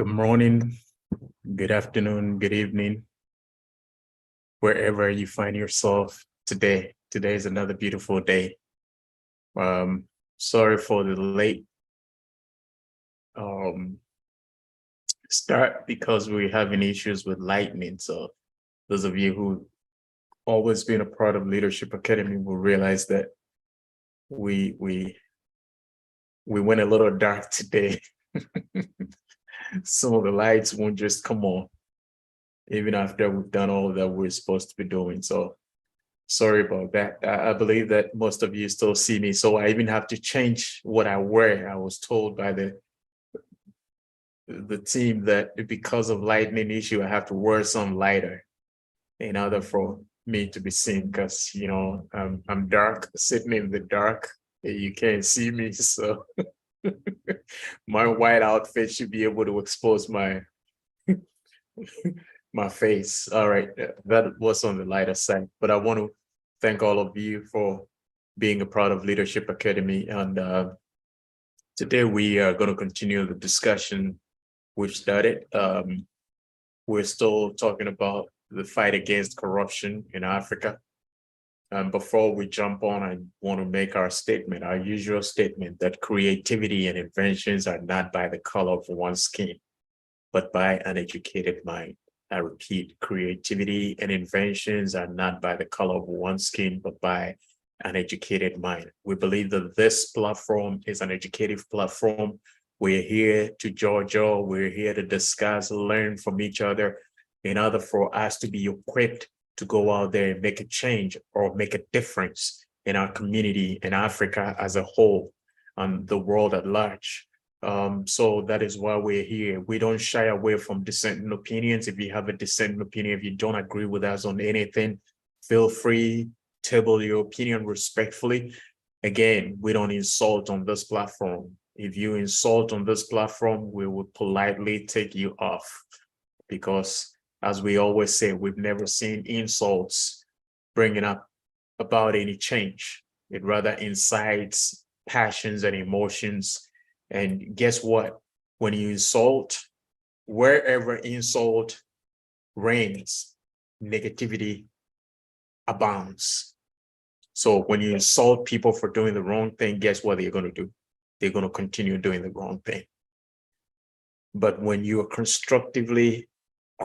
Good morning, good afternoon, good evening, wherever you find yourself today. Today is another beautiful day. Sorry for the late start because we're having issues with lightning. So those of you who always been a part of Leadership Academy will realize that we went a little dark today. Some of the lights won't just come on, even after we've done all that we're supposed to be doing. So sorry about that. I believe that most of you still see me. So I even have to change what I wear. I was told by the team that because of lightning issue, I have to wear some lighter in order for me to be seen, because I'm dark, sitting in the dark. You can't see me. So my white outfit should be able to expose my my face. All right, that was on the lighter side, but I want to thank all of you for being a part of Leadership Academy. And today we are going to continue the discussion we've started. We're still talking about the fight against corruption in Africa. Before we jump on, I want to make our statement, our usual statement, that creativity and inventions are not by the color of one's skin, but by an educated mind. I repeat, creativity and inventions are not by the color of one's skin, but by an educated mind. We believe that this platform is an educative platform. We're here to Georgia. We're here to discuss, learn from each other in order for us to be equipped to go out there and make a change or make a difference in our community, in Africa as a whole, and the world at large. So that is why we're here. We don't shy away from dissenting opinions. If you have a dissenting opinion, if you don't agree with us on anything, feel free, table your opinion respectfully. Again, we don't insult on this platform. If you insult on this platform, we will politely take you off, because as we always say, we've never seen insults bringing up about any change. It rather incites passions and emotions. And guess what? When you insult, wherever insult reigns, negativity abounds. So when you insult people for doing the wrong thing, guess what they're going to do? They're going to continue doing the wrong thing. But when you are constructively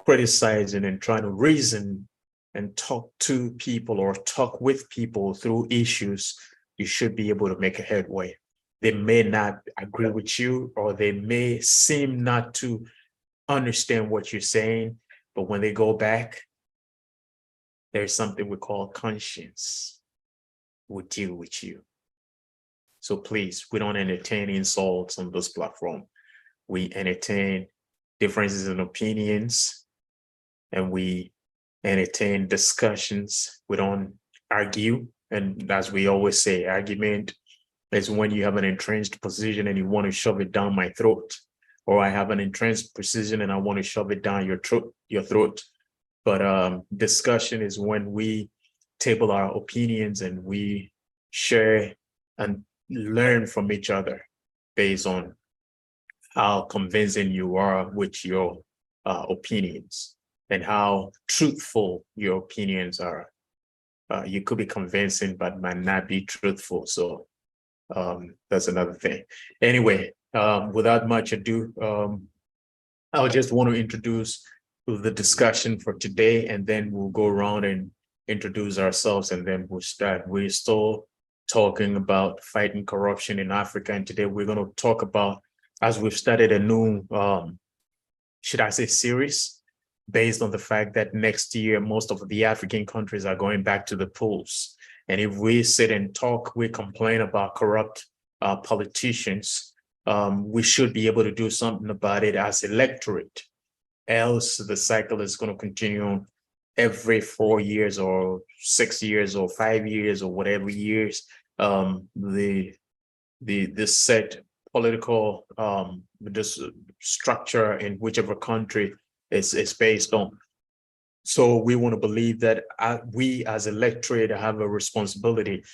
criticizing and trying to reason and talk to people or talk with people through issues, you should be able to make a headway. They may not agree with you, or they may seem not to understand what you're saying, but when they go back, there's something we call conscience will deal with you. So please, we don't entertain insults on this platform. We entertain differences in opinions, and we entertain discussions. We don't argue. And as we always say, argument is when you have an entrenched position and you want to shove it down my throat, or I have an entrenched position and I want to shove it down your throat. But discussion is when we table our opinions and we share and learn from each other based on how convincing you are with your opinions and how truthful your opinions are. You could be convincing, but might not be truthful. So that's another thing. Anyway, without much ado, I just want to introduce the discussion for today, and then we'll go around and introduce ourselves, and then we'll start. We're still talking about fighting corruption in Africa, and today we're going to talk about, as we've started a new, should I say, series, based on the fact that next year, most of the African countries are going back to the polls. And if we sit and talk, we complain about corrupt politicians, we should be able to do something about it as electorate. Else the cycle is going to continue every 4 years or 6 years or 5 years or whatever years the set political this structure in whichever country is based on. So we want to believe that we as electorate have a responsibility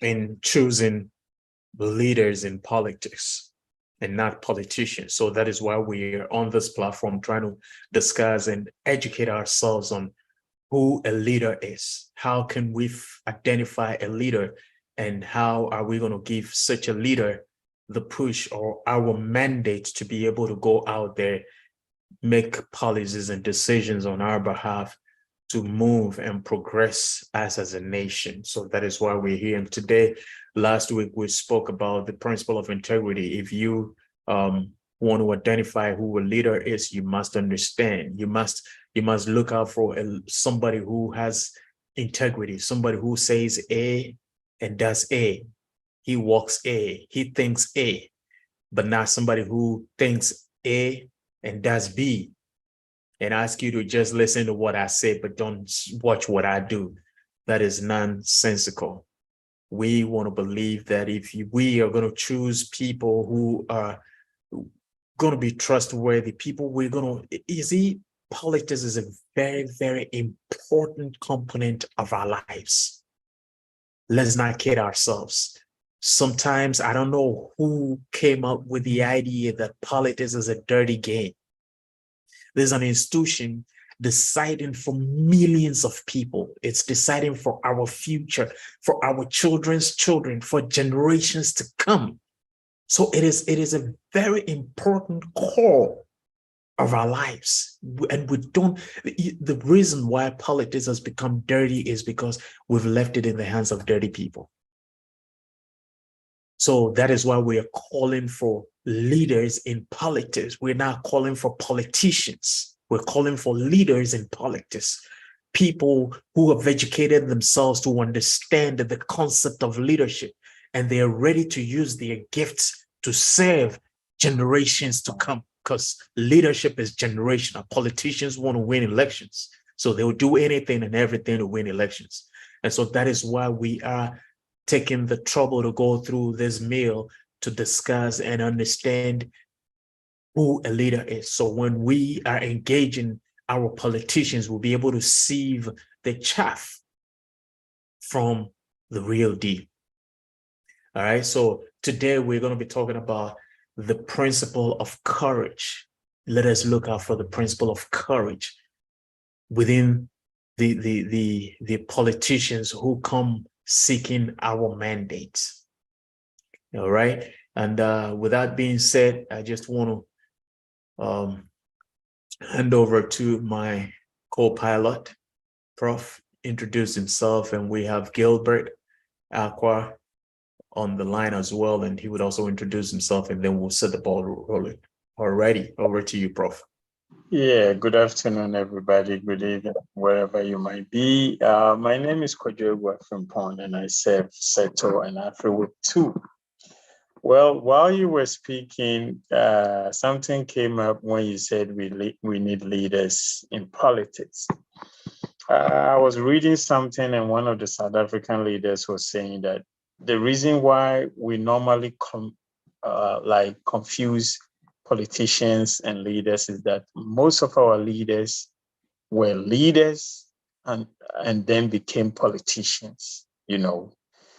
in choosing leaders in politics. and not politicians. So that is why we're on this platform trying to discuss and educate ourselves on who a leader is. How can we identify a leader, and how are we going to give such a leader the push or our mandate to be able to go out there, make policies and decisions on our behalf to move and progress as a nation. So that is why we're here. And today, last week, we spoke about the principle of integrity. If you want to identify who a leader is, you must understand. You must look out for somebody who has integrity, somebody who says A and does A. He walks A, he thinks A, but not somebody who thinks A and does B and ask you to just listen to what I say, but don't watch what I do. That is nonsensical. We want to believe that if we are going to choose people who are going to be trustworthy, people we're going to, you see, politics is a very, very important component of our lives. Let's not kid ourselves. Sometimes I don't know who came up with the idea that politics is a dirty game. There's an institution deciding for millions of people. It's deciding for our future, for our children's children, for generations to come. So it is a very important core of our lives. And we don't, the reason why politics has become dirty is because we've left it in the hands of dirty people. So that is why we are calling for leaders in politics. We're not calling for politicians. We're calling for leaders in politics, people who have educated themselves to understand the concept of leadership, and they are ready to use their gifts to serve generations to come, because leadership is generational. Politicians want to win elections, so they will do anything and everything to win elections. And so that is why we are taking the trouble to go through this meal to discuss and understand who a leader is. So when we are engaging our politicians, we'll be able to sieve the chaff from the real deal. All right. So today we're going to be talking about the principle of courage. Let us look out for the principle of courage within the politicians who come seeking our mandates. All right. And with that being said, I just want to hand over to my co-pilot, Prof. Introduce himself, and we have Gilbert Aqua on the line as well, and he would also introduce himself, and then we'll set the ball rolling. Alrighty, over to you, Prof. Yeah, good afternoon, everybody. Good evening, wherever you might be. My name is Kojo Frimpong, and I serve Seto and Africa 2. Well, while you were speaking, something came up when you said we need leaders in politics. I was reading something, and one of the South African leaders was saying that the reason why we normally confuse politicians and leaders is that most of our leaders were leaders and then became politicians, you know.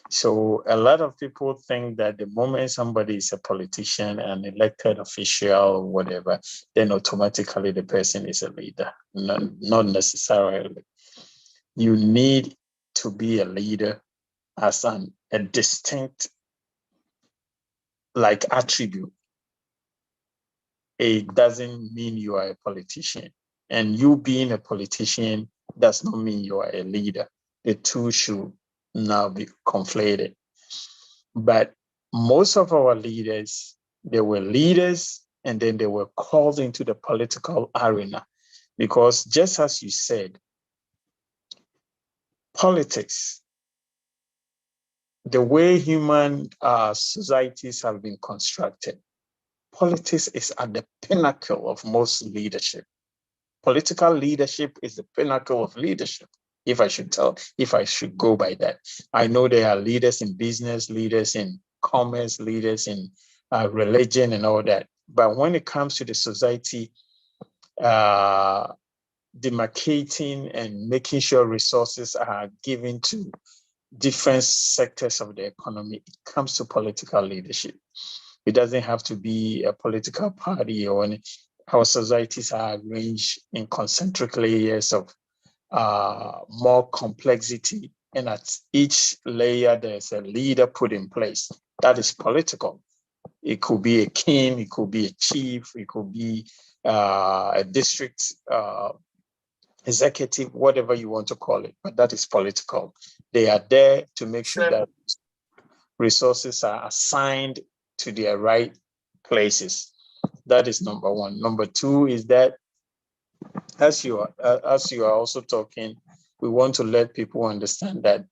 So a lot of people think that the moment somebody is a politician, an elected official, whatever, then automatically the person is a leader. Not necessarily. You need to be a leader as a distinct attribute. It doesn't mean you are a politician. And you being a politician does not mean you are a leader. The two should now be conflated. But most of our leaders, they were leaders and then they were called into the political arena. Because just as you said, politics, the way human societies have been constructed, politics is at the pinnacle of most leadership. Political leadership is the pinnacle of leadership, if I should go by that. I know there are leaders in business, leaders in commerce, leaders in religion and all that. But when it comes to the society, demarcating and making sure resources are given to different sectors of the economy, it comes to political leadership. It doesn't have to be a political party or any. Our societies are arranged in concentric layers of more complexity. And at each layer, there's a leader put in place. That is political. It could be a king, it could be a chief, it could be a district executive, whatever you want to call it, but that is political. They are there to make sure that resources are assigned to their right places. That is number one. Number two is that as you are also talking, we want to let people understand that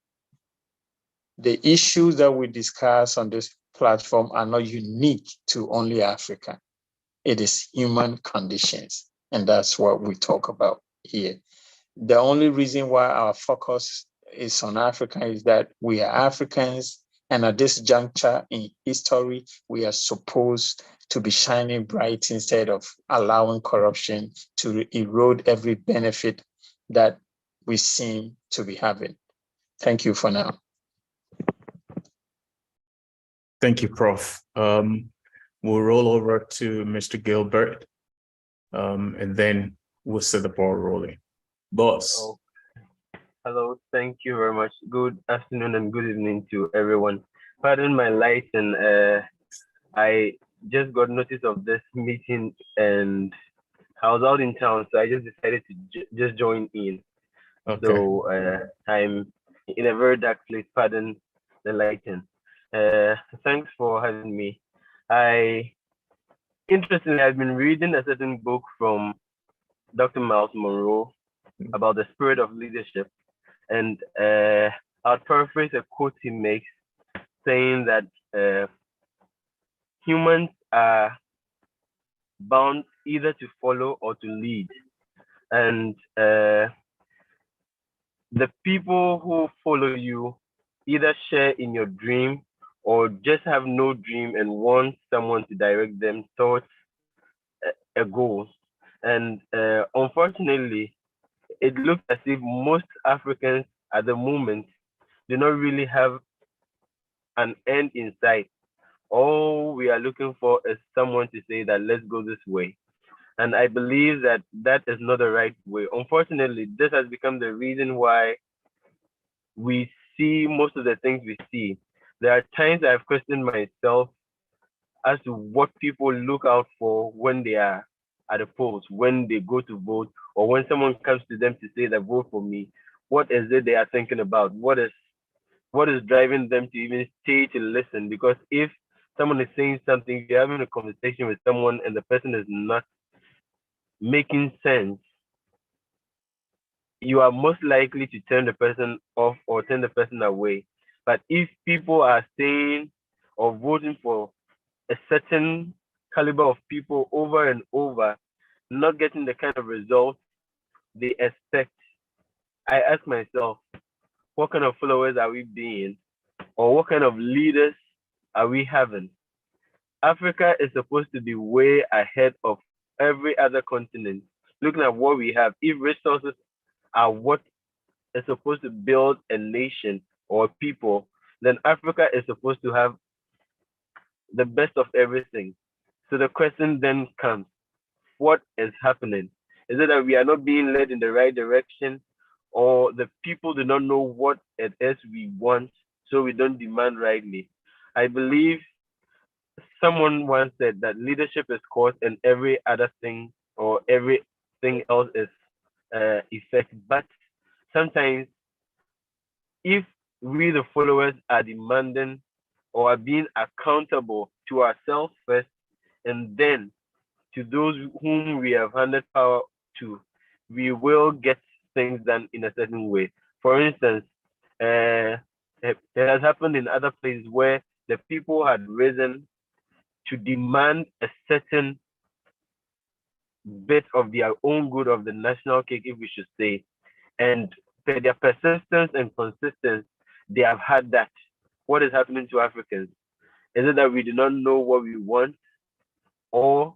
the issues that we discuss on this platform are not unique to only Africa. It is human conditions, and that's what we talk about here. The only reason why our focus is on Africa is that we are Africans, and at this juncture in history, we are supposed to be shining bright instead of allowing corruption to erode every benefit that we seem to be having. Thank you for now. Thank you, Prof. We'll roll over to Mr. Gilbert, and then we'll set the ball rolling. Boss. Oh, hello, thank you very much. Good afternoon and good evening to everyone. Pardon my light, and I just got notice of this meeting and I was out in town, so I just decided to just join in. Okay. So I'm in a very dark place, pardon the lighting. Thanks for having me. Interestingly, I've been reading a certain book from Dr. Miles Monroe about the spirit of leadership. And I'll paraphrase a quote he makes saying that humans are bound either to follow or to lead. And the people who follow you either share in your dream or just have no dream and want someone to direct them towards a goal. And unfortunately, it looks as if most Africans at the moment do not really have an end in sight. All we are looking for is someone to say that let's go this way. And I believe that that is not the right way. Unfortunately, this has become the reason why we see most of the things we see. There are times I've questioned myself as to what people look out for when they are at the polls, when they go to vote, or when someone comes to them to say that vote for me. What is it they are thinking about? What is driving them to even stay to listen? Because if someone is saying something, you're having a conversation with someone and the person is not making sense, you are most likely to turn the person off or turn the person away. But if people are saying or voting for a certain caliber of people over and over, not getting the kind of results they expect, I ask myself, what kind of followers are we being? Or what kind of leaders are we having? Africa is supposed to be way ahead of every other continent. Looking at what we have, if resources are what is supposed to build a nation or a people, then Africa is supposed to have the best of everything. So the question then comes, what is happening? Is it that we are not being led in the right direction, or the people do not know what it is we want, so we don't demand rightly? I believe someone once said that leadership is cause and every other thing or everything else is effect. But sometimes if we the followers are demanding or are being accountable to ourselves first and then to those whom we have handed power to, we will get things done in a certain way. For instance, it has happened in other places where the people had risen to demand a certain bit of their own good of the national cake, if we should say, and by their persistence and consistency, they have had that. What is happening to Africans? Is it that we do not know what we want, or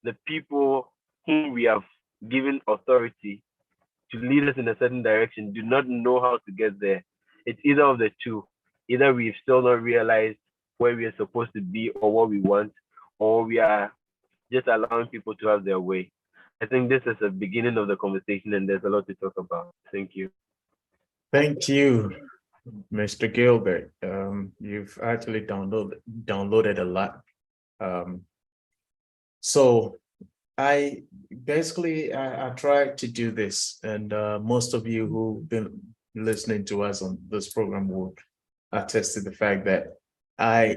the people whom we have given authority to lead us in a certain direction do not know how to get there? It's either of the two. Either we've still not realized where we are supposed to be or what we want, or we are just allowing people to have their way. I think this is the beginning of the conversation, and there's a lot to talk about. Thank you. Thank you, Mr. Gilbert. You've actually downloaded a lot. So I tried to do this, and most of you who've been listening to us on this program would attest to the fact that I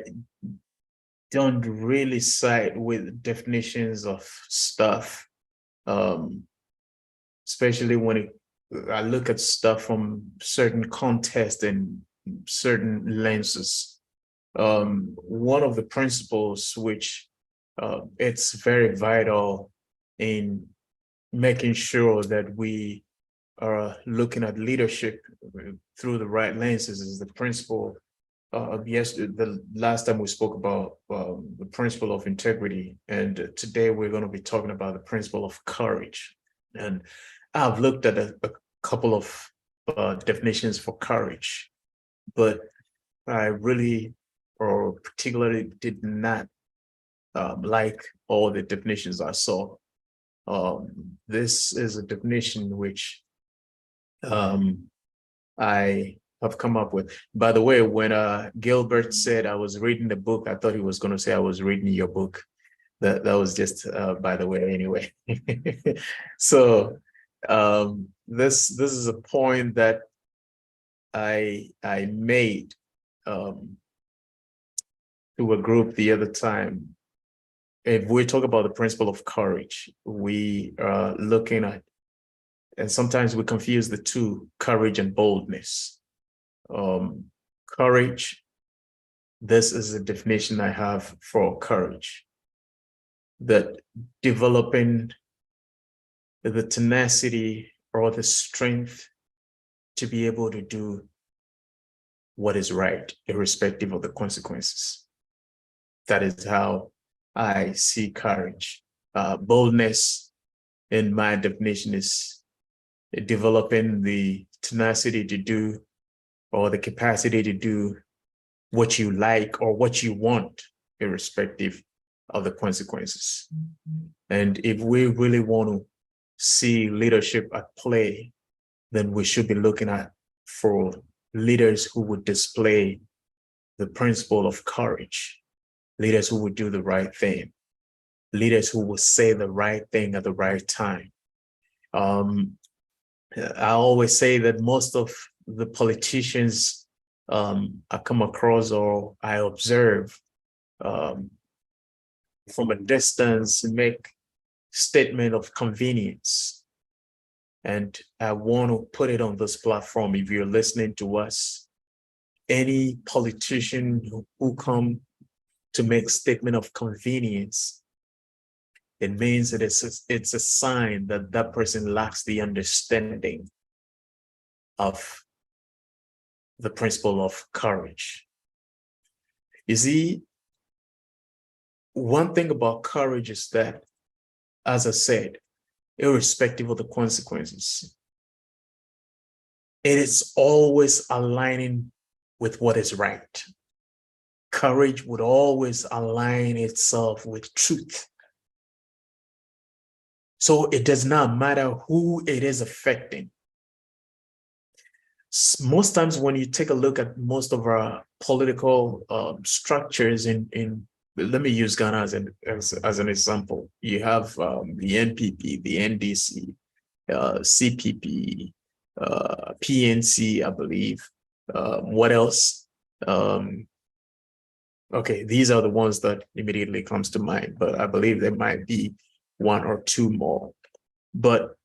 don't really side with definitions of stuff, especially when I look at stuff from certain context and certain lenses. One of the principles which it's very vital in making sure that we are looking at leadership through the right lenses is the principle the last time we spoke about the principle of integrity, and today we're going to be talking about the principle of courage. And I've looked at a couple of definitions for courage, but I really or particularly did not like all the definitions I saw. This is a definition which I have come up with. By the way, when Gilbert said I was reading the book, I thought he was going to say I was reading your book. That was just by the way, anyway. So this is a point that I made to a group the other time. If we talk about the principle of courage, we are looking at, and sometimes we confuse the two, courage and boldness. Courage, this is the definition I have for courage, that developing the tenacity or the strength to be able to do what is right, irrespective of the consequences. That is how I see courage. Boldness, in my definition, is developing the tenacity to do or the capacity to do what you like or what you want, irrespective of the consequences. And if we really want to see leadership at play, then we should be looking at for leaders who would display the principle of courage, leaders who would do the right thing, leaders who will say the right thing at the right time. I always say that most of the politicians I come across or I observe from a distance make statement of convenience. And I want to put it on this platform. If you're listening to us, any politician who come to make statement of convenience, it means that it's a sign that that person lacks the understanding of the principle of courage. You see, one thing about courage is that, as I said, irrespective of the consequences, it is always aligning with what is right. Courage would always align itself with truth. So it does not matter who it is affecting. Most times when you take a look at most of our political structures let me use Ghana as an example. You have the NPP, the NDC, CPP, PNC, I believe. What else? Okay, these are the ones that immediately comes to mind, but I believe there might be one or two more. But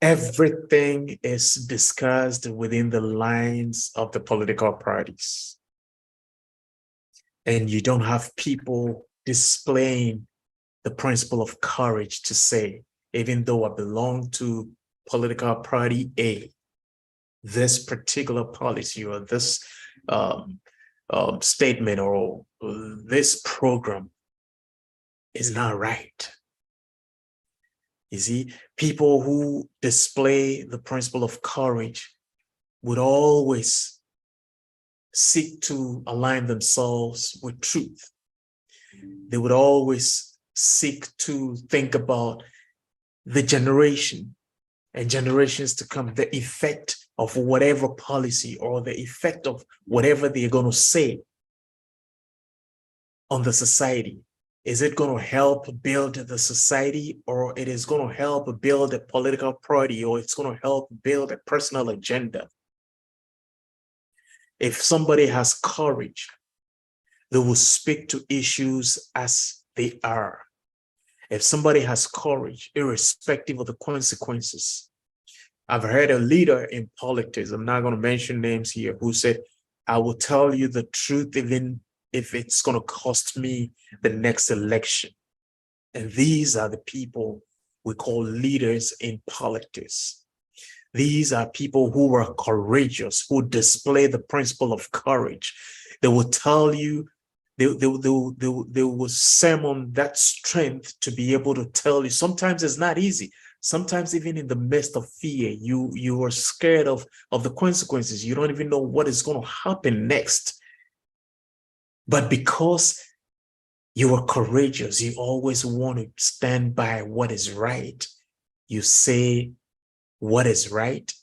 everything is discussed within the lines of the political parties. And you don't have people displaying the principle of courage to say, even though I belong to political party A, this particular policy or this statement or this program is not right. You see, people who display the principle of courage would always seek to align themselves with truth. They would always seek to think about the generation and generations to come, the effect of whatever policy or the effect of whatever they're going to say on the society. Is it going to help build the society, or it is going to help build a political party, or it's going to help build a personal agenda? If somebody has courage, they will speak to issues as they are. If somebody has courage, irrespective of the consequences. I've heard a leader in politics, I'm not going to mention names here, who said, I will tell you the truth even if it's going to cost me the next election. And these are the people we call leaders in politics. These are people who are courageous, who display the principle of courage. They will tell you, they will sermon that strength to be able to tell you. Sometimes it's not easy. Sometimes even in the midst of fear, you are scared of the consequences. You don't even know what is going to happen next. But because you are courageous, you always want to stand by what is right. You say what is right.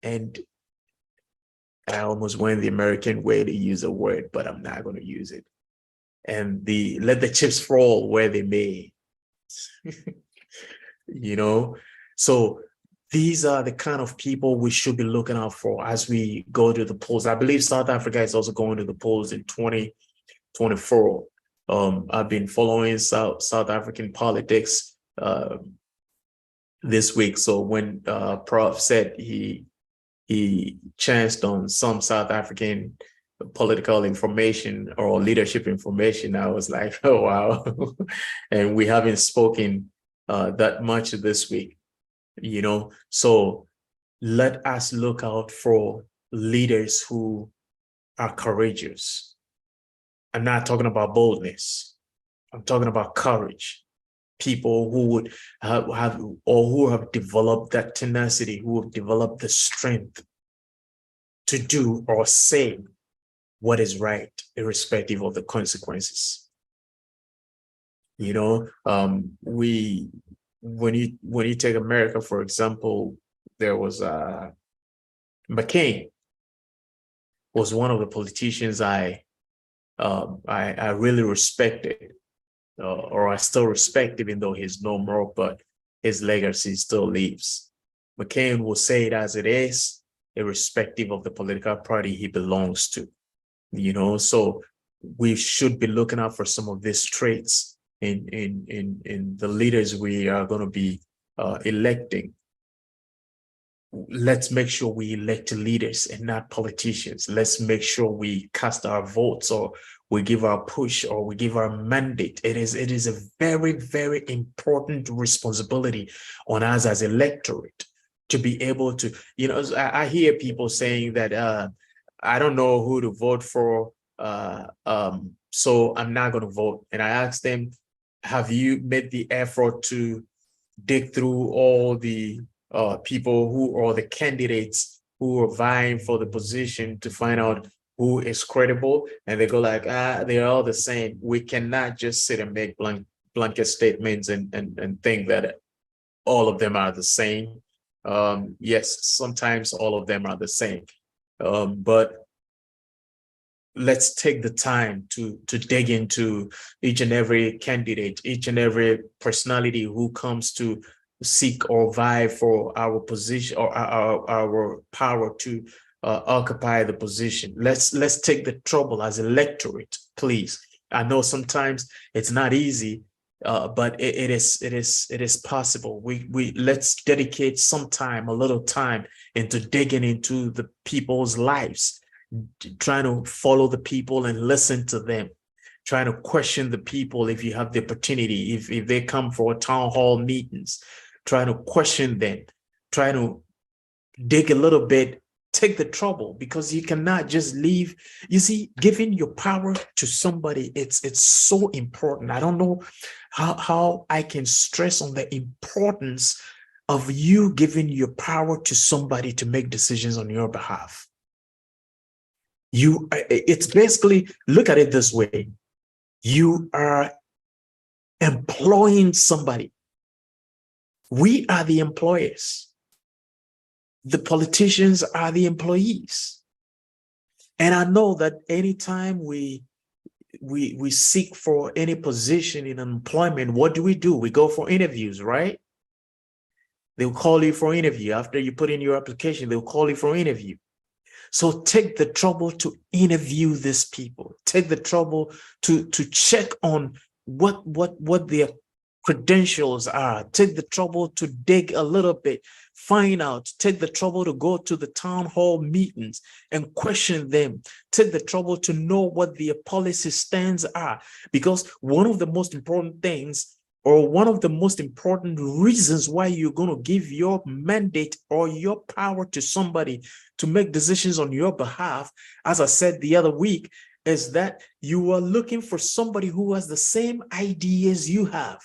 And I almost went the American way to use a word, but I'm not going to use it. And let the chips fall where they may. You know, so these are the kind of people we should be looking out for as we go to the polls. I believe South Africa is also going to the polls in 2024. I've been following South African politics this week. So when Prof said he chanced on some South African political information or leadership information, I was like, oh, wow. And we haven't spoken that much this week, you know. So let us look out for leaders who are courageous. I'm not talking about boldness. I'm talking about courage. People who would have or who have developed that tenacity, who have developed the strength to do or say what is right, irrespective of the consequences. You know, when you take America, for example, there was McCain was one of the politicians I really respected, or I still respect, even though he's no more, but his legacy still lives. McCain will say it as it is, irrespective of the political party he belongs to. You know, so we should be looking out for some of these traits in the leaders we are going to be electing. Let's make sure we elect leaders and not politicians. Let's make sure we cast our votes, or we give our push, or we give our mandate. It is a very, very important responsibility on us as electorate to be able to, you know, I hear people saying that I don't know who to vote for, so I'm not going to vote. And I asked them, have you made the effort to dig through all the people who are the candidates who are vying for the position to find out who is credible? And they go like, they're all the same. We cannot just sit and make blanket statements and think that all of them are the same. Yes, sometimes all of them are the same. But let's take the time to dig into each and every candidate, each and every personality who comes to seek or vie for our position or our power to occupy the position. Let's take the trouble as electorate, please. I know sometimes it's not easy, but it is possible. We let's dedicate some time, a little time, into digging into the people's lives, trying to follow the people and listen to them, trying to question the people if you have the opportunity, if they come for town hall meetings, trying to question them, trying to dig a little bit, take the trouble, because you cannot just leave. You see, giving your power to somebody, it's so important. I don't know how I can stress on the importance of you giving your power to somebody to make decisions on your behalf. It's basically, look at it this way. You are employing somebody. We are the employers. The politicians are the employees. And I know that anytime we seek for any position in employment, what do? We go for interviews, right? They'll call you for interview. After you put in your application, they'll call you for interview. So take the trouble to interview these people. Take the trouble to check on what their credentials are. Take the trouble to dig a little bit, find out. Take the trouble to go to the town hall meetings and question them. Take the trouble to know what their policy stands are. Because one of the most important things, or one of the most important reasons why you're going to give your mandate or your power to somebody to make decisions on your behalf, as I said the other week, is that you are looking for somebody who has the same ideas you have.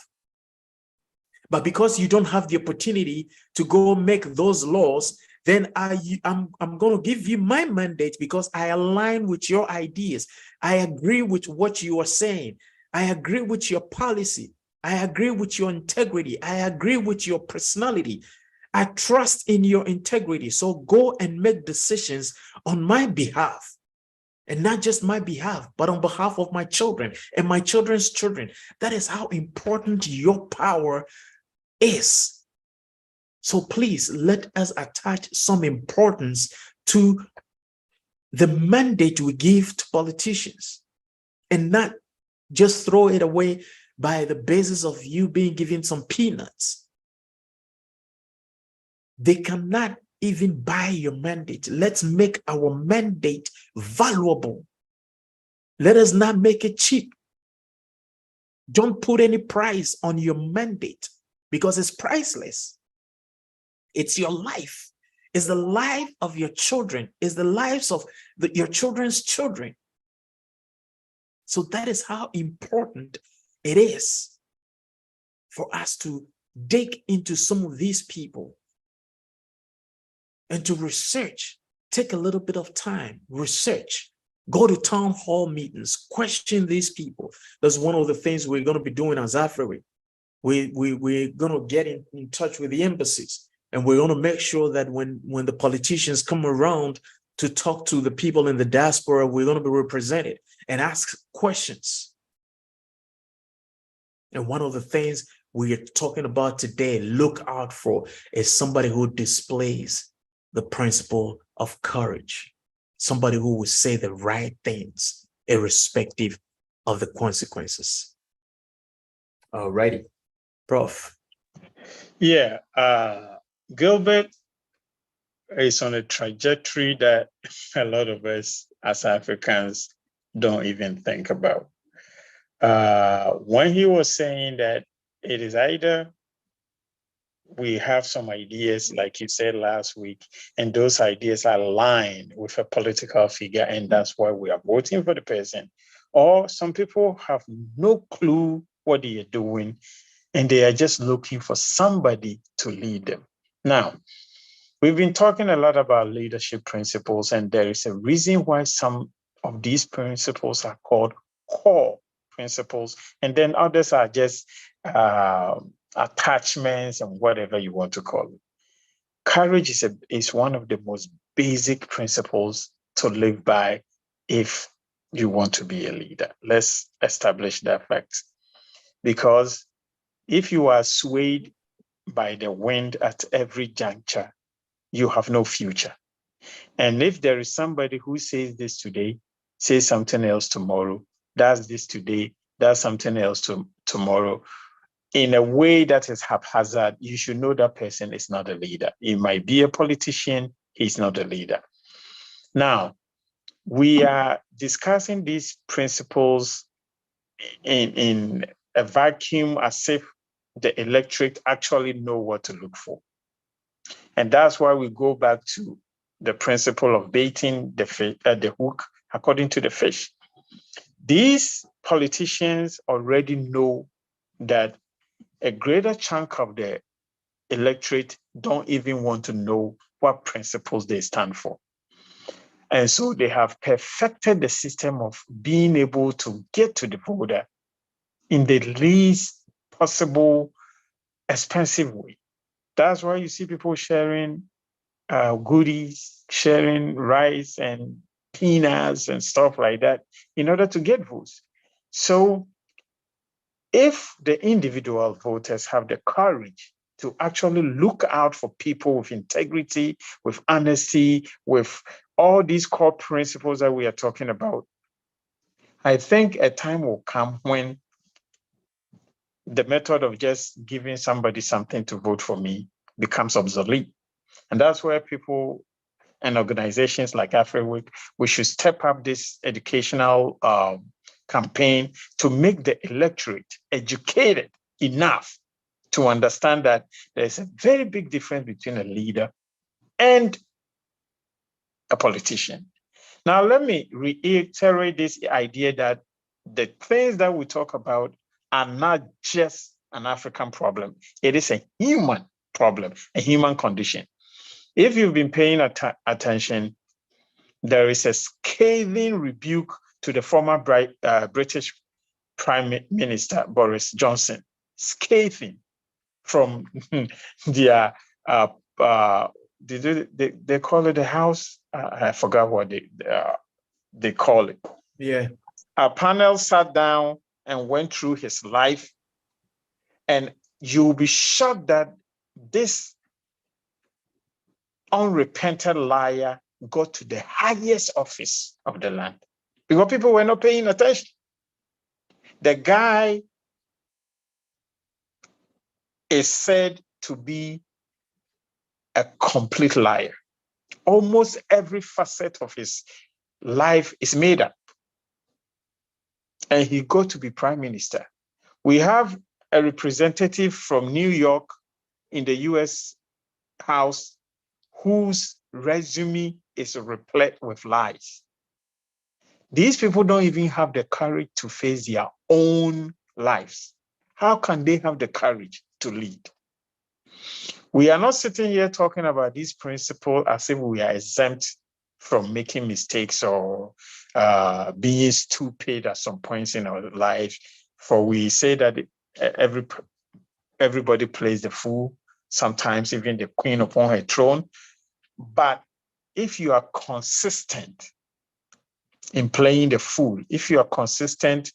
But because you don't have the opportunity to go make those laws, then I'm going to give you my mandate because I align with your ideas. I agree with what you are saying. I agree with your policy. I agree with your integrity. I agree with your personality. I trust in your integrity. So go and make decisions on my behalf. And not just my behalf, but on behalf of my children and my children's children. That is how important your power is. So please let us attach some importance to the mandate we give to politicians and not just throw it away by the basis of you being given some peanuts. They cannot even buy your mandate. Let's make our mandate valuable. Let us not make it cheap. Don't put any price on your mandate because it's priceless. It's your life. It's the life of your children. It's the lives of your children's children. So that is how important it is for us to dig into some of these people and to research. Take a little bit of time, research, go to town hall meetings, question these people. That's one of the things we're going to be doing as Africa. We're going to get in touch with the embassies, and we're going to make sure that when the politicians come around to talk to the people in the diaspora, we're going to be represented and ask questions. And one of the things we are talking about today, look out for, is somebody who displays the principle of courage, somebody who will say the right things irrespective of the consequences. All righty, Prof. Yeah, Gilbert is on a trajectory that a lot of us as Africans don't even think about. When he was saying that it is either we have some ideas, like you said last week, and those ideas align with a political figure, and that's why we are voting for the person. Or some people have no clue what they are doing, and they are just looking for somebody to lead them. Now, we've been talking a lot about leadership principles, and there is a reason why some of these principles are called core principles, and then others are just attachments and whatever you want to call it. Courage is one of the most basic principles to live by if you want to be a leader. Let's establish that fact. Because if you are swayed by the wind at every juncture, you have no future. And if there is somebody who says this today, says something else tomorrow, does this today, does something else tomorrow, in a way that is haphazard, you should know that person is not a leader. He might be a politician, he's not a leader. Now, we are discussing these principles in a vacuum as if the electorate actually know what to look for. And that's why we go back to the principle of baiting the hook according to the fish. These politicians already know that a greater chunk of the electorate don't even want to know what principles they stand for. And so they have perfected the system of being able to get to the voter in the least possible expensive way. That's why you see people sharing goodies, sharing rice and peanuts and stuff like that in order to get votes. So if the individual voters have the courage to actually look out for people with integrity, with honesty, with all these core principles that we are talking about, I think a time will come when the method of just giving somebody something to vote for me becomes obsolete. And that's where people and organizations like AfriWeek, we should step up this educational campaign to make the electorate educated enough to understand that there's a very big difference between a leader and a politician. Now, let me reiterate this idea that the things that we talk about are not just an African problem. It is a human problem, a human condition. If you've been paying attention, there is a scathing rebuke to the former British Prime Minister Boris Johnson, scathing from their they call it the House. I forgot what they call it. Yeah. A panel sat down and went through his life, and you'll be shocked that this unrepentant liar got to the highest office of the land because people were not paying attention. The guy is said to be a complete liar. Almost every facet of his life is made up. And he got to be prime minister. We have a representative from New York in the US House whose resume is replete with lies. These people don't even have the courage to face their own lives. How can they have the courage to lead? We are not sitting here talking about this principle as if we are exempt from making mistakes or being stupid at some points in our life. For we say that everybody plays the fool, sometimes even the queen upon her throne. But if you are consistent in playing the fool, if you are consistent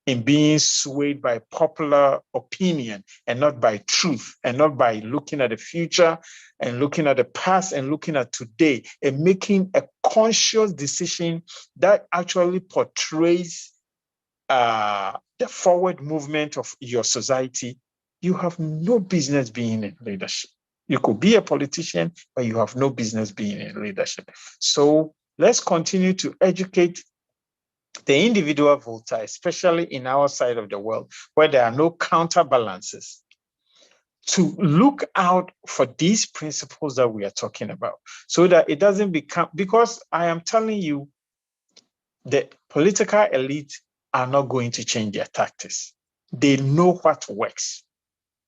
in being swayed by popular opinion and not by truth, and not by looking at the future and looking at the past and looking at today and making a conscious decision that actually portrays the forward movement of your society, you have no business being in leadership. You could be a politician, but you have no business being in leadership. So let's continue to educate the individual voter, especially in our side of the world, where there are no counterbalances, to look out for these principles that we are talking about, so that it doesn't become, because I am telling you, the political elite are not going to change their tactics. They know what works.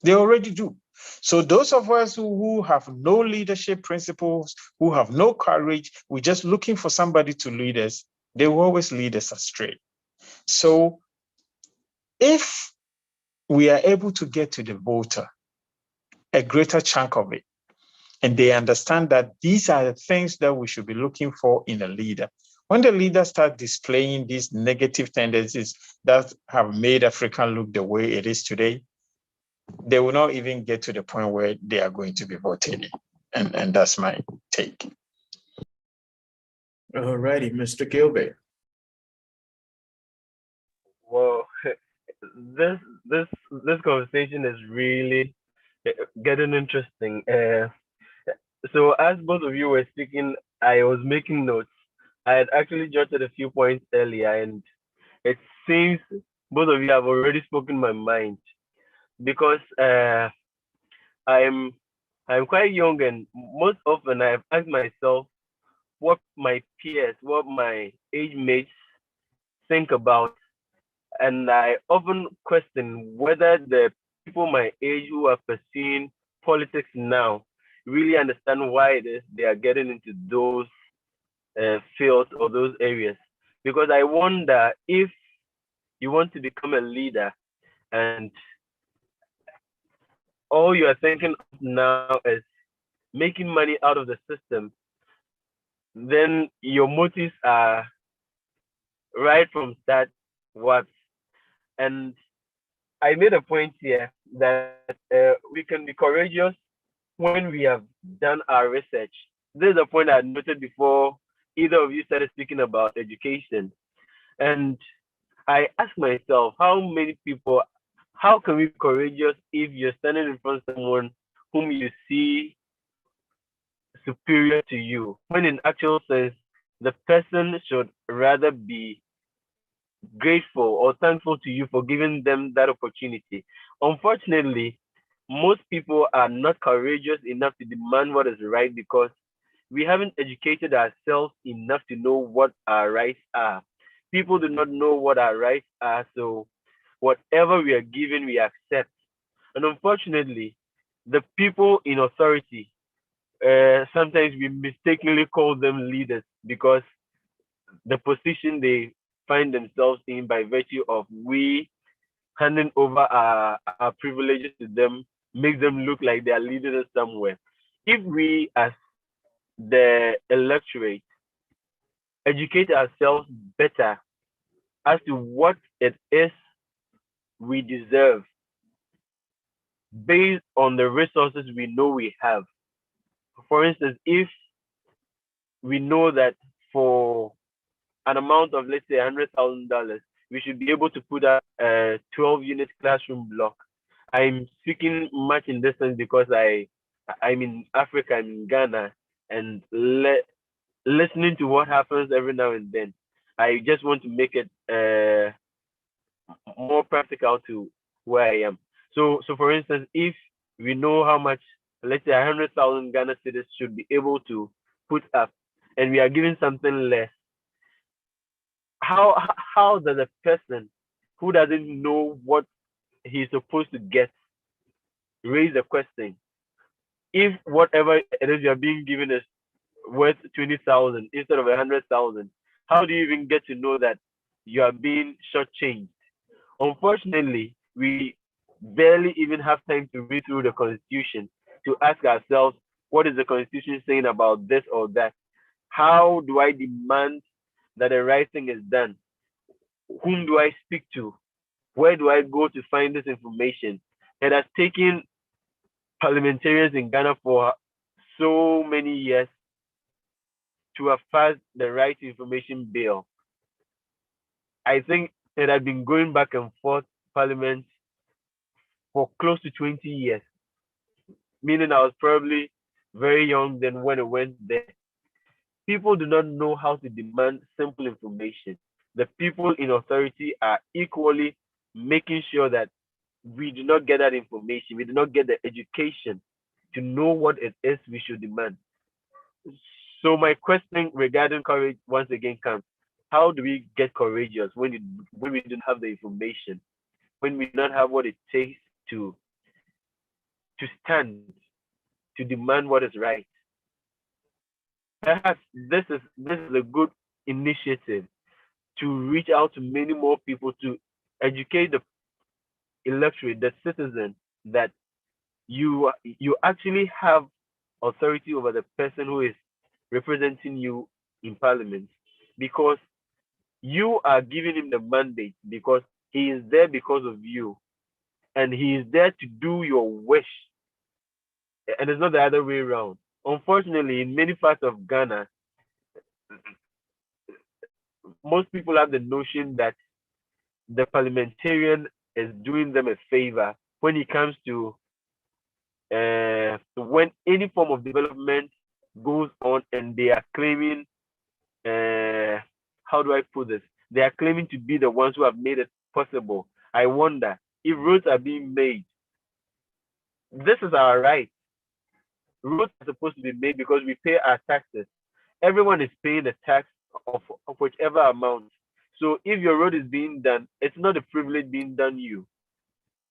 They already do. So those of us who have no leadership principles, who have no courage, we're just looking for somebody to lead us, they will always lead us astray. So if we are able to get to the voter, a greater chunk of it, and they understand that these are the things that we should be looking for in a leader. When the leader starts displaying these negative tendencies that have made Africa look the way it is today, they will not even get to the point where they are going to be voted in. And that's my take. All righty, Mr. Gilbert. Well, this conversation is really getting interesting. So as both of you were speaking, I was making notes. I had actually jotted a few points earlier, and it seems both of you have already spoken my mind, because I'm quite young, and most often I've asked myself what my peers, what my age mates think about, and I often question whether the people my age who are pursuing politics now really understand why it is they are getting into those fields or those areas. Because I wonder if you want to become a leader and all you are thinking of now is making money out of the system, then your motives are right from start what. And I made a point here that we can be courageous when we have done our research. This is a point I noted before either of you started speaking about education. And I ask myself, how can we be courageous if you're standing in front of someone whom you see superior to you, when in actual sense, the person should rather be grateful or thankful to you for giving them that opportunity. Unfortunately, most people are not courageous enough to demand what is right because we haven't educated ourselves enough to know what our rights are. People do not know what our rights are, so whatever we are given, we accept. And unfortunately, the people in authority, sometimes we mistakenly call them leaders because the position they find themselves in by virtue of we handing over our privileges to them makes them look like they are leading us somewhere. If we as the electorate educate ourselves better as to what it is we deserve based on the resources we know we have. For instance, if we know that for an amount of, let's say, $100,000, we should be able to put up a 12-unit classroom block. I'm speaking much in this sense because I'm in Africa, I'm in Ghana, and listening to what happens every now and then, I just want to make it more practical to where I am. So for instance, if we know how much, let's say 100,000 Ghana citizens should be able to put up, and we are giving something less, how does a person who doesn't know what he's supposed to get raise the question? If whatever it is you're being given is worth 20,000 instead of 100,000, how do you even get to know that you are being shortchanged? Unfortunately, we barely even have time to read through the Constitution to ask ourselves, what is the Constitution saying about this or that? How do I demand that the right thing is done? Whom do I speak to? Where do I go to find this information? It has taken parliamentarians in Ghana for so many years to have passed the Right to Information Bill. I think it had been going back and forth Parliament for close to 20 years, meaning I was probably very young then when it went there. People do not know how to demand simple information. The people in authority are equally making sure that we do not get that information. We do not get the education to know what it is we should demand. So my question regarding courage once again comes: how do we get courageous when we don't have the information, when we don't have what it takes to stand, to demand what is right? Perhaps this is a good initiative to reach out to many more people to educate the electorate, the citizen, that you actually have authority over the person who is representing you in parliament, because you are giving him the mandate because he is there because of you, and he is there to do your wish, and it's not the other way around. Unfortunately, in many parts of Ghana, most people have the notion that the parliamentarian is doing them a favor when it comes to when any form of development goes on and they are claiming, uh, how do I put this? They are claiming to be the ones who have made it possible. I wonder if roads are being made. This is our right. Roads are supposed to be made because we pay our taxes. Everyone is paying the tax of whichever amount. So if your road is being done, it's not a privilege being done you.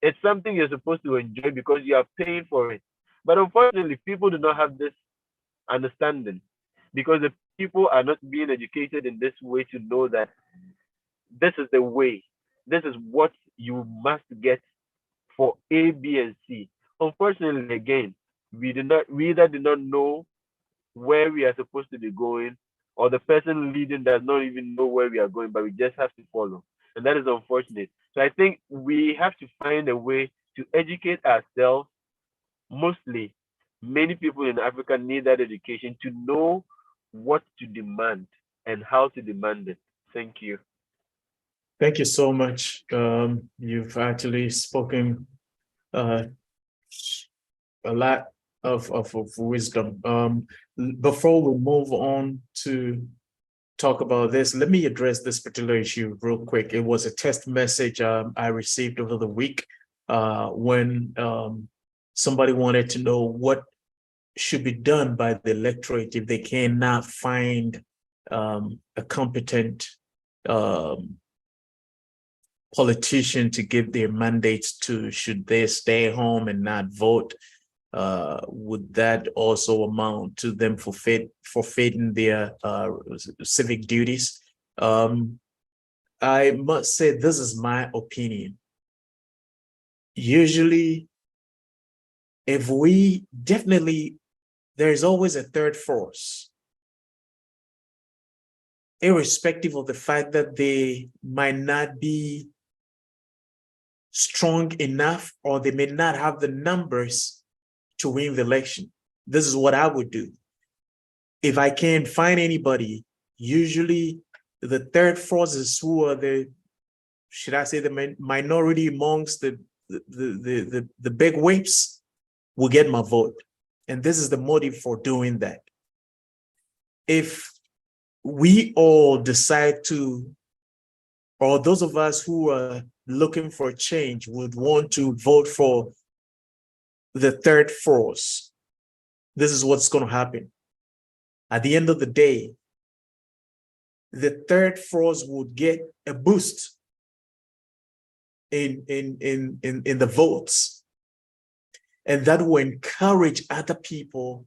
It's something you're supposed to enjoy because you are paying for it. But unfortunately, people do not have this understanding because people are not being educated in this way to know that this is the way, this is what you must get for A, B, and C. Unfortunately, again, we either did not know where we are supposed to be going, or the person leading does not even know where we are going, but we just have to follow. And that is unfortunate. So I think we have to find a way to educate ourselves. Mostly, many people in Africa need that education to know what to demand and how to demand it. Thank you. Thank you so much. You've actually spoken uh, a lot of wisdom. Before we move on to talk about this, let me address this particular issue real quick. It was a text message I received over the week when somebody wanted to know what should be done by the electorate if they cannot find a competent politician to give their mandates to. Should they stay home and not vote? Would that also amount to them forfeiting their civic duties? I must say, this is my opinion. Usually, if we definitely, there's always a third force, irrespective of the fact that they might not be strong enough or they may not have the numbers to win the election. This is what I would do. If I can't find anybody, usually the third forces who are the, should I say, the minority amongst the big waves will get my vote. And this is the motive for doing that. If we all decide to, or those of us who are looking for change would want to vote for the third force, this is what's going to happen. At the end of the day, the third force would get a boost in the votes. And that will encourage other people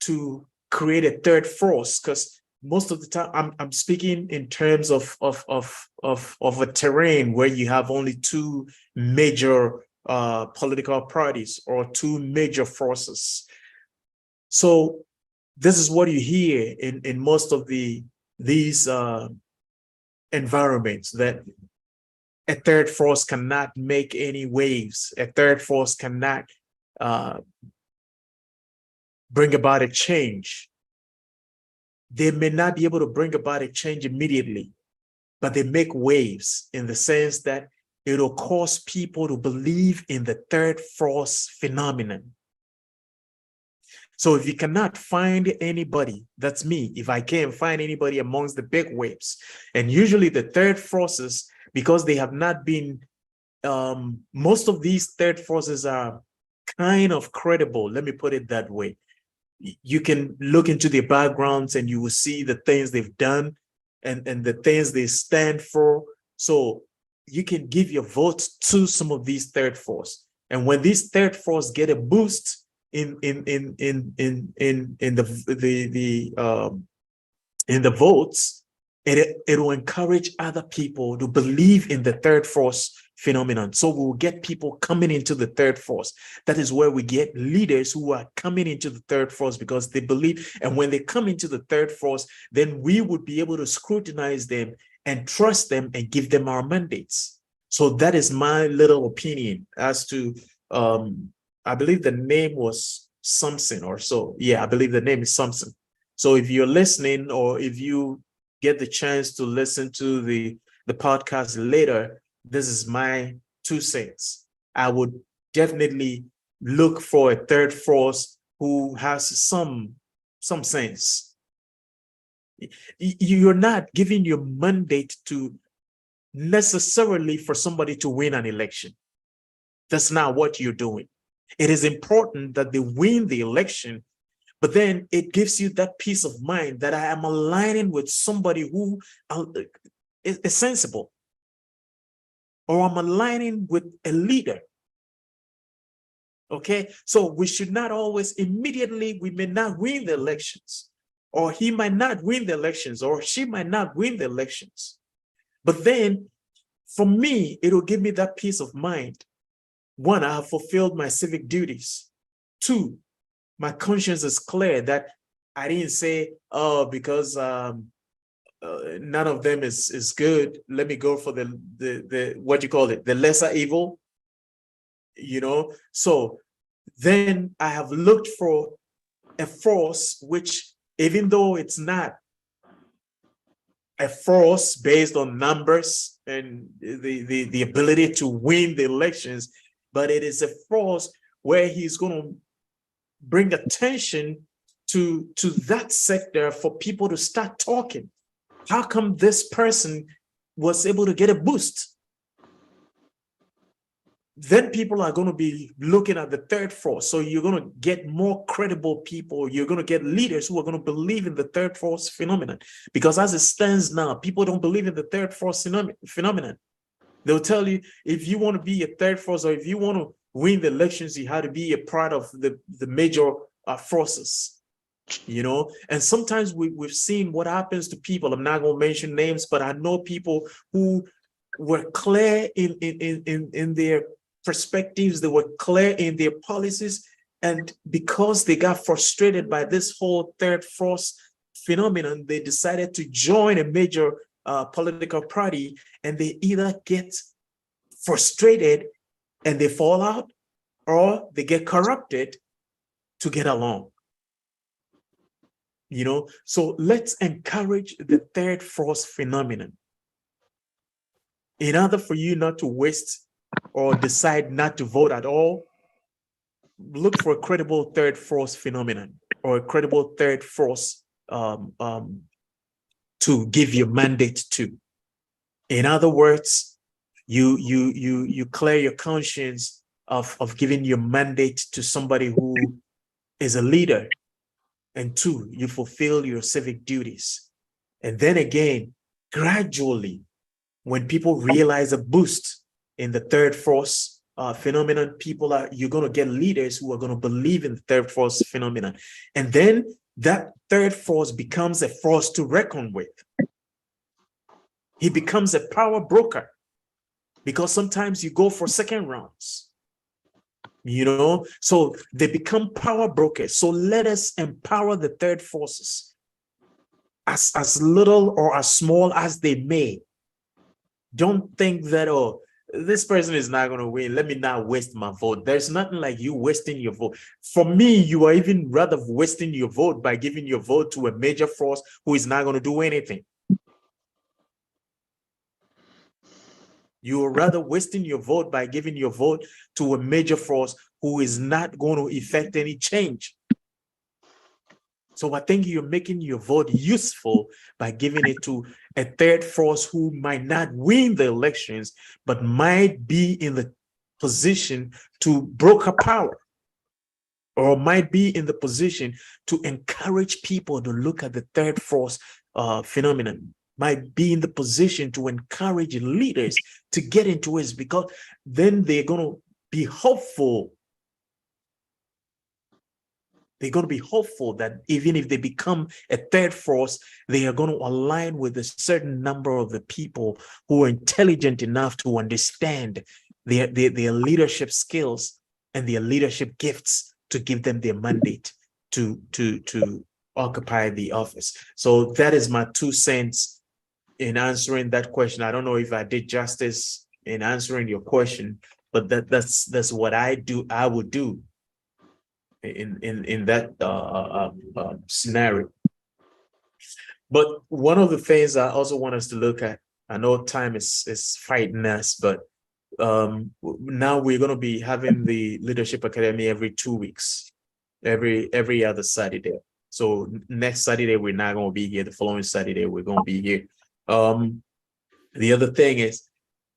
to create a third force, because most of the time I'm speaking in terms of a terrain where you have only two major political parties or two major forces. So this is what you hear in most of these environments, that a third force cannot make any waves. A third force cannot bring about a change. They may not be able to bring about a change immediately, but they make waves in the sense that it'll cause people to believe in the third force phenomenon. So if you cannot find anybody, that's me, if I can't find anybody amongst the big waves, and usually the third forces, because they have not been, most of these third forces are kind of credible, let me put it that way. You can look into their backgrounds and you will see the things they've done and the things they stand for. So you can give your vote to some of these third force. And when these third force get a boost in the votes, it will encourage other people to believe in the third force phenomenon. So we'll get people coming into the third force. That is where we get leaders who are coming into the third force because they believe. And when they come into the third force, then we would be able to scrutinize them and trust them and give them our mandates. So that is my little opinion as to, I believe the name was Samson or so. Yeah, I believe the name is Samson. So if you're listening, or if you get the chance to listen to the podcast later, this is my 2 cents. I would definitely look for a third force who has some sense. You're not giving your mandate to necessarily for somebody to win an election. That's not what you're doing. It is important that they win the election, but then it gives you that peace of mind that I am aligning with somebody who is sensible, or I'm aligning with a leader. Okay, so we should not always immediately, we may not win the elections, or he might not win the elections, or she might not win the elections. But then for me, it will give me that peace of mind. One, I have fulfilled my civic duties. Two, my conscience is clear that I didn't say, oh, because none of them is good, let me go for the what you call it, the lesser evil, you know. So then I have looked for a force which, even though it's not a force based on numbers and the ability to win the elections, but it is a force where he's going to bring attention to that sector for people to start talking. How come this person was able to get a boost? Then people are going to be looking at the third force. So you're going to get more credible people. You're going to get leaders who are going to believe in the third force phenomenon. Because as it stands now, people don't believe in the third force phenomenon. They'll tell you, if you want to be a third force, or if you want to win the elections, you have to be a part of the major forces. You know, and sometimes we've seen what happens to people. I'm not going to mention names, but I know people who were clear in their perspectives, they were clear in their policies, and because they got frustrated by this whole third force phenomenon, they decided to join a major political party, and they either get frustrated and they fall out, or they get corrupted to get along. You know, so let's encourage the third force phenomenon. In order for you not to waste or decide not to vote at all, look for a credible third force phenomenon, or a credible third force to give your mandate to. In other words, you clear your conscience of giving your mandate to somebody who is a leader. And two, you fulfill your civic duties. And then again, gradually, when people realize a boost in the third force phenomenon, you're going to get leaders who are going to believe in the third force phenomenon. And then that third force becomes a force to reckon with. He becomes a power broker, because sometimes you go for second rounds. You know, so they become power brokers. So let us empower the third forces, as little or as small as they may. Don't think that, oh, this person is not going to win, let me not waste my vote. There's nothing like you wasting your vote. For me, you are even rather wasting your vote by giving your vote to a major force who is not going to do anything. You are rather wasting your vote by giving your vote to a major force who is not going to effect any change. So I think you're making your vote useful by giving it to a third force who might not win the elections, but might be in the position to broker power, or might be in the position to encourage people to look at the third force phenomenon, might be in the position to encourage leaders to get into it, because then they're going to be hopeful. They're going to be hopeful that even if they become a third force, they are going to align with a certain number of the people who are intelligent enough to understand their leadership skills and their leadership gifts to give them their mandate to occupy the office. So that is my 2 cents in answering that question. I don't know if I did justice in answering your question, but that's what I would do in that scenario. But one of the things I also want us to look at, I know time is fighting us, but now we're going to be having the Leadership Academy every 2 weeks, every other Saturday. So next Saturday, we're not going to be here. The following Saturday, we're going to be here. The other thing is,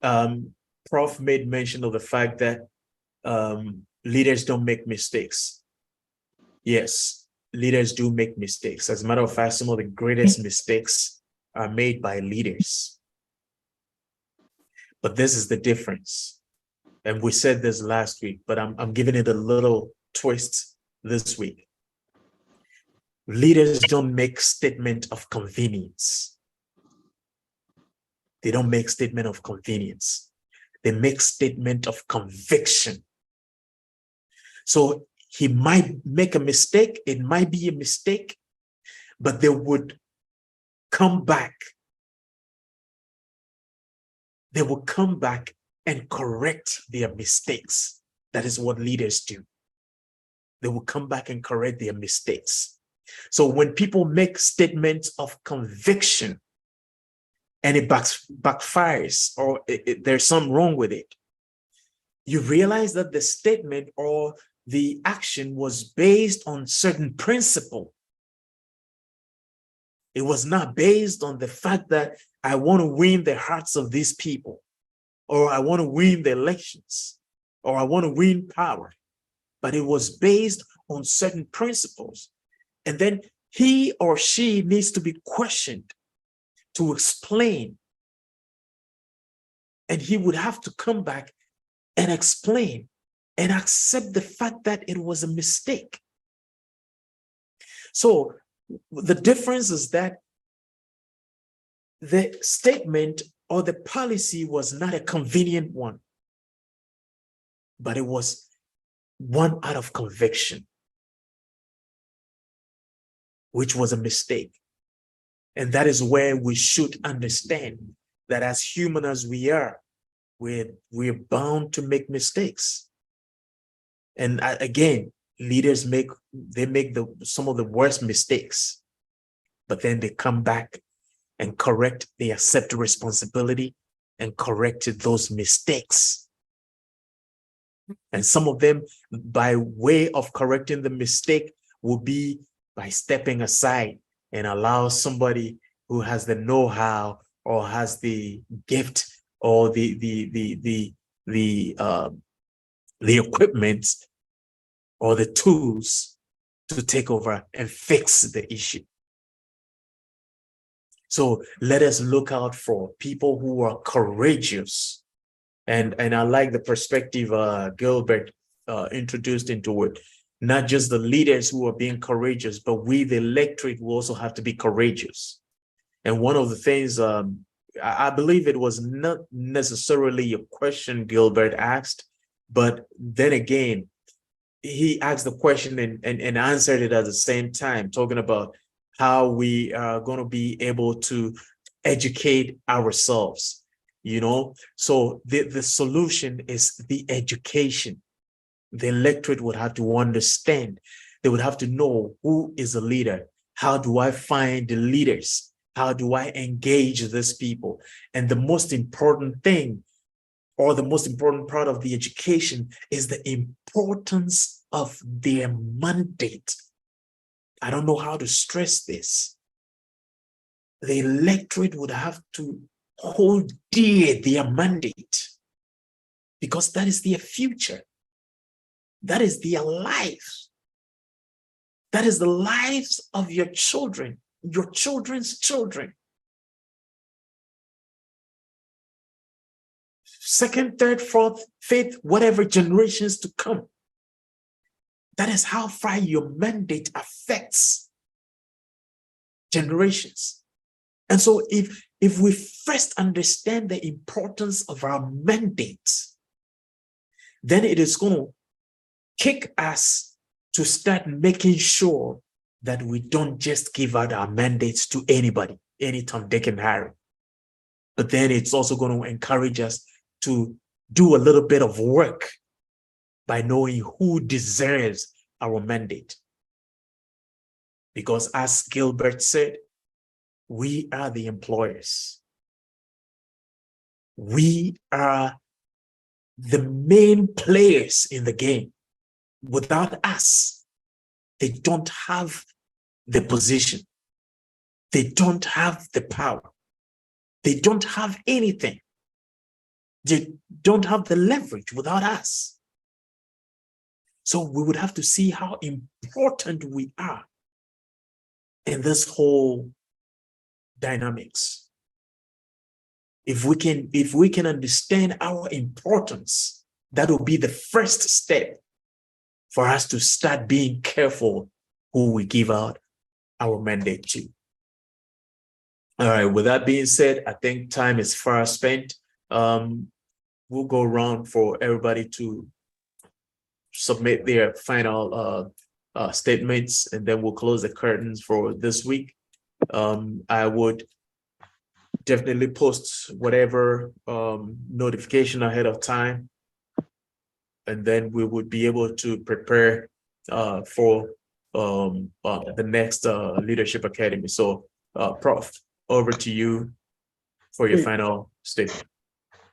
Prof made mention of the fact that leaders don't make mistakes. Yes, leaders do make mistakes. As a matter of fact, some of the greatest mistakes are made by leaders. But this is the difference. And we said this last week, but I'm giving it a little twist this week. Leaders don't make statement of convenience. They don't make statement of convenience. They make statement of conviction. So he might make a mistake. It might be a mistake, but they would come back. They will come back and correct their mistakes. That is what leaders do. They will come back and correct their mistakes. So when people make statements of conviction and it backfires, or there's something wrong with it, you realize that the statement or the action was based on certain principle. It was not based on the fact that I want to win the hearts of these people, or I want to win the elections, or I want to win power, but it was based on certain principles. And then he or she needs to be questioned to explain. And he would have to come back and explain and accept the fact that it was a mistake. So the difference is that the statement or the policy was not a convenient one, but it was one out of conviction, which was a mistake. And that is where we should understand that as human as we are, we're bound to make mistakes. And again, leaders make some of the worst mistakes, but then they come back and correct, they accept responsibility and correct those mistakes. And some of them, by way of correcting the mistake, will be by stepping aside and allow somebody who has the know-how or has the gift or the equipment or the tools to take over and fix the issue. So let us look out for people who are courageous. And I like the perspective Gilbert introduced into it. Not just the leaders who are being courageous, but we, the electorate, will also have to be courageous. And one of the things, I believe it was not necessarily a question Gilbert asked, but then again, he asked the question and answered it at the same time, talking about how we are going to be able to educate ourselves, you know? So the solution is the education. The electorate would have to understand. They would have to know who is a leader. How do I find the leaders? How do I engage these people? And the most important thing, or the most important part of the education, is the importance of their mandate. I don't know how to stress this. The electorate would have to hold dear their mandate, because that is their future. That is their life. That is the lives of your children, your children's children. Second, third, fourth, fifth, whatever generations to come. That is how far your mandate affects generations. And so if we first understand the importance of our mandate, then it is going to kick us to start making sure that we don't just give out our mandates to anybody, any Tom, Dick, and Harry. But then it's also going to encourage us to do a little bit of work by knowing who deserves our mandate. Because as Gilbert said, we are the employers. We are the main players in the game. Without us, they don't have the position. They don't have the power. They don't have anything. They don't have the leverage without us. So we would have to see how important we are in this whole dynamics. If we can understand our importance, that will be the first step for us to start being careful who we give out our mandate too. All right, with that being said, I think time is far spent. We'll go around for everybody to submit their final statements, and then we'll close the curtains for this week. I would definitely post whatever notification ahead of time, and then we would be able to prepare for the next Leadership Academy. So, Prof, over to you for your final statement.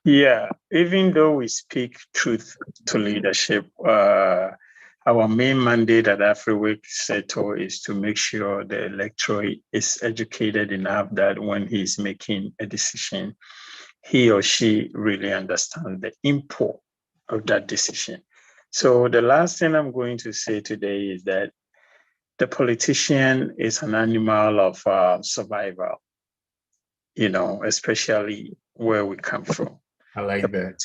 Yeah, even though we speak truth to leadership, our main mandate at AfriWeek Seto is to make sure the electorate is educated enough that when he's making a decision, he or she really understands the import of that decision. So the last thing I'm going to say today is that the politician is an animal of survival, especially where we come from. I like that.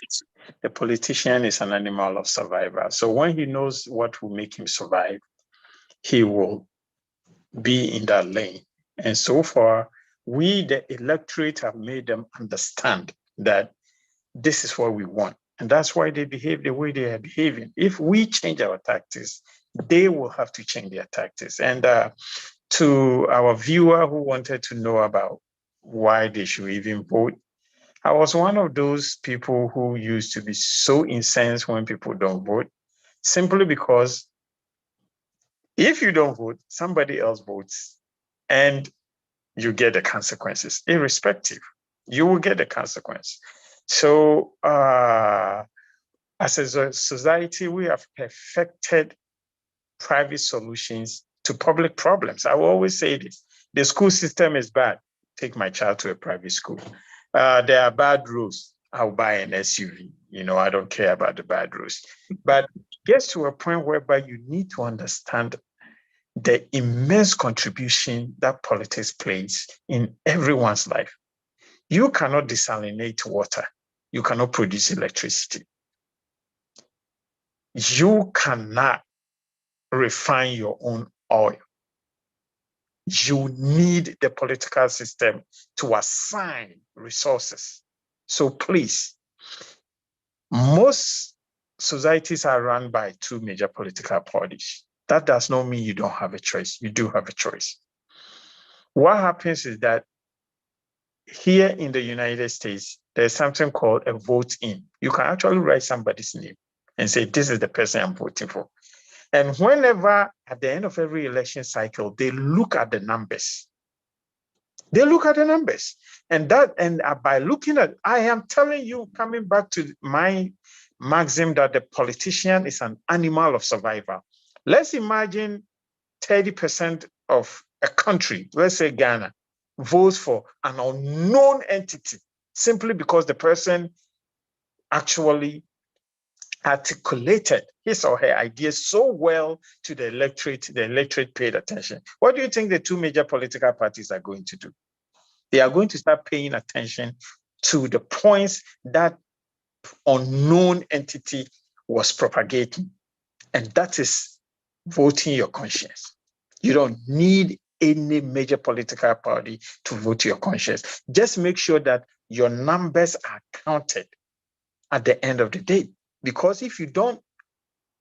The politician is an animal of survival. So when he knows what will make him survive, he will be in that lane. And so far, we, the electorate, have made them understand that this is what we want. And that's why they behave the way they are behaving. If we change our tactics, they will have to change their tactics. And to our viewer who wanted to know about why they should even vote, I was one of those people who used to be so incensed when people don't vote, simply because if you don't vote, somebody else votes and you get the consequences, irrespective. You will get the consequence. So as a society, we have perfected private solutions to public problems. I will always say this: the school system is bad. Take my child to a private school. There are bad roads. I'll buy an SUV. I don't care about the bad roads. But it gets to a point whereby you need to understand the immense contribution that politics plays in everyone's life. You cannot desalinate water. You cannot produce electricity. You cannot refine your own oil. You need the political system to assign resources. So please, most societies are run by two major political parties. That does not mean you don't have a choice. You do have a choice. What happens is that here in the United States, there's something called a vote in. You can actually write somebody's name and say, this is the person I'm voting for. And whenever, at the end of every election cycle, they look at the numbers. They look at the numbers. And by looking at, I am telling you, coming back to my maxim that the politician is an animal of survival. Let's imagine 30% of a country, let's say Ghana, votes for an unknown entity simply because the person actually articulated his or her ideas so well to the electorate paid attention. What do you think the two major political parties are going to do? They are going to start paying attention to the points that unknown entity was propagating. And that is voting your conscience. You don't need any major political party to vote your conscience. Just make sure that your numbers are counted at the end of the day. Because if you don't,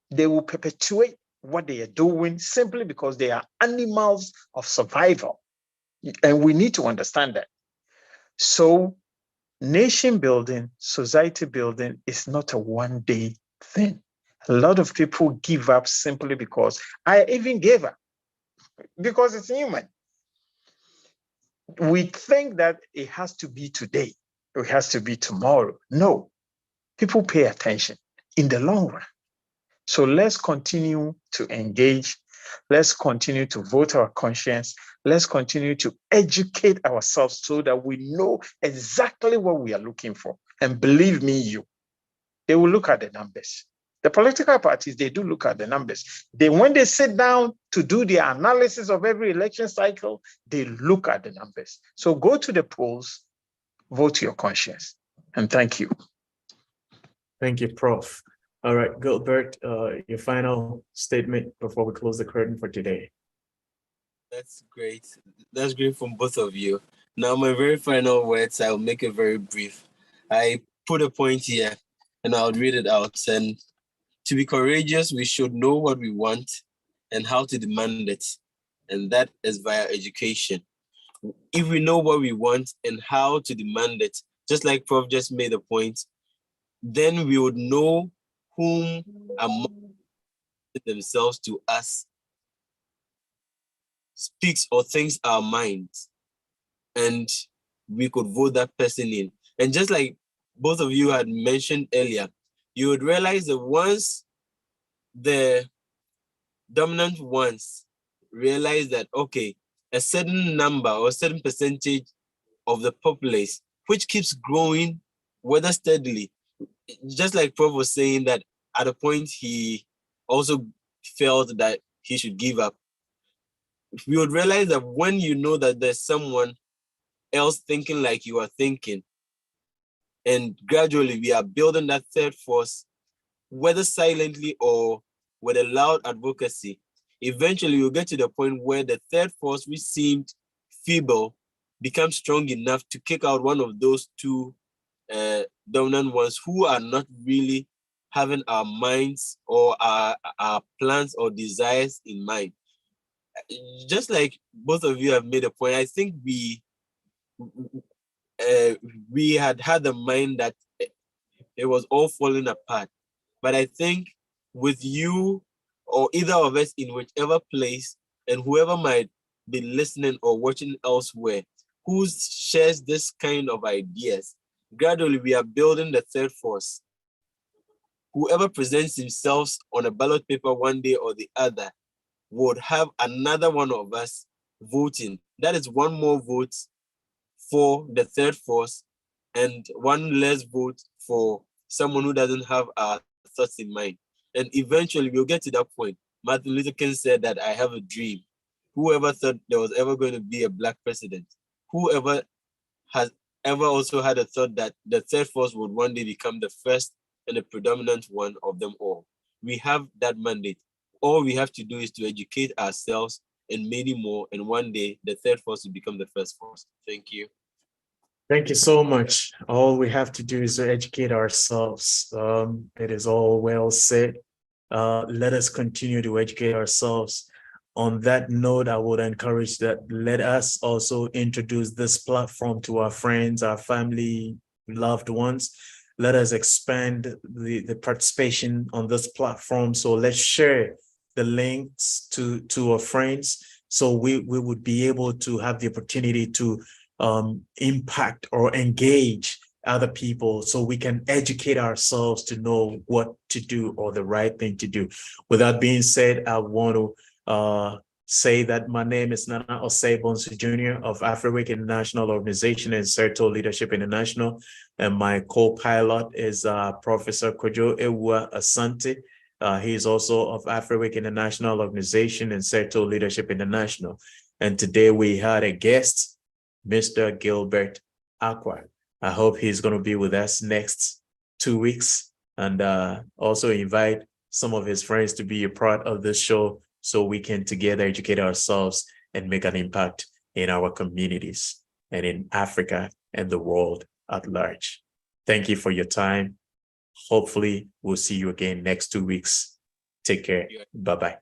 they will perpetuate what they are doing simply because they are animals of survival. And we need to understand that. So nation building, society building is not a one-day thing. A lot of people give up simply because I even gave up, because it's human. We think that it has to be today, it has to be tomorrow. No, people pay attention in the long run. So let's continue to engage. Let's continue to vote our conscience. Let's continue to educate ourselves so that we know exactly what we are looking for. And believe me, they will look at the numbers. The political parties, they do look at the numbers. When they sit down to do their analysis of every election cycle, they look at the numbers. So go to the polls, vote your conscience. And thank you. Thank you, Prof. All right, Gilbert, your final statement before we close the curtain for today. That's great. That's great from both of you. Now, my very final words, I'll make it very brief. I put a point here and I'll read it out. And to be courageous, we should know what we want and how to demand it. And that is via education. If we know what we want and how to demand it, just like Prof just made a point, then we would know whom among themselves to us speaks or thinks our minds, and we could vote that person in. And just like both of you had mentioned earlier, you would realize that once the dominant ones realize that, okay, a certain number or a certain percentage of the populace, which keeps growing, whether steadily, just like Prof was saying that at a point he also felt that he should give up. We would realize that when you know that there's someone else thinking like you are thinking, and gradually we are building that third force, whether silently or with a loud advocacy, eventually you'll get to the point where the third force, which seemed feeble, becomes strong enough to kick out one of those two dominant ones who are not really having our minds or our plans or desires in mind. Just like both of you have made a point, I think we had the mind that it was all falling apart. But I think with you or either of us in whichever place, and whoever might be listening or watching elsewhere, who shares this kind of ideas, gradually we are building the third force. Whoever presents himself on a ballot paper one day or the other would have another one of us voting. That is one more vote for the third force and one less vote for someone who doesn't have our thoughts in mind. And eventually we'll get to that point. Martin Luther King said that I have a dream. Whoever thought there was ever going to be a Black president? Whoever has ever also had a thought that the third force would one day become the first and the predominant one of them all? We have that mandate. All we have to do is to educate ourselves and many more, and one day the third force will become the first force. Thank you. Thank you so much. All we have to do is to educate ourselves. It is all well said. Let us continue to educate ourselves. On that note, I would encourage that let us also introduce this platform to our friends, our family, loved ones. Let us expand the participation on this platform. So let's share the links to our friends, so we would be able to have the opportunity to impact or engage other people, so we can educate ourselves to know what to do or the right thing to do. With that being said, I want to say that my name is Nana Osei-Bonsu Jr. of Africa International Organization and Certo Leadership International, and my co-pilot is Professor Kojo Ewa Asante. He is also of Africa International Organization and Certo Leadership International. And today we had a guest, Mr. Gilbert Aqua. I hope he's going to be with us next 2 weeks, and also invite some of his friends to be a part of this show, so we can together educate ourselves and make an impact in our communities and in Africa and the world at large. Thank you for your time. Hopefully, we'll see you again next 2 weeks. Take care. Bye-bye.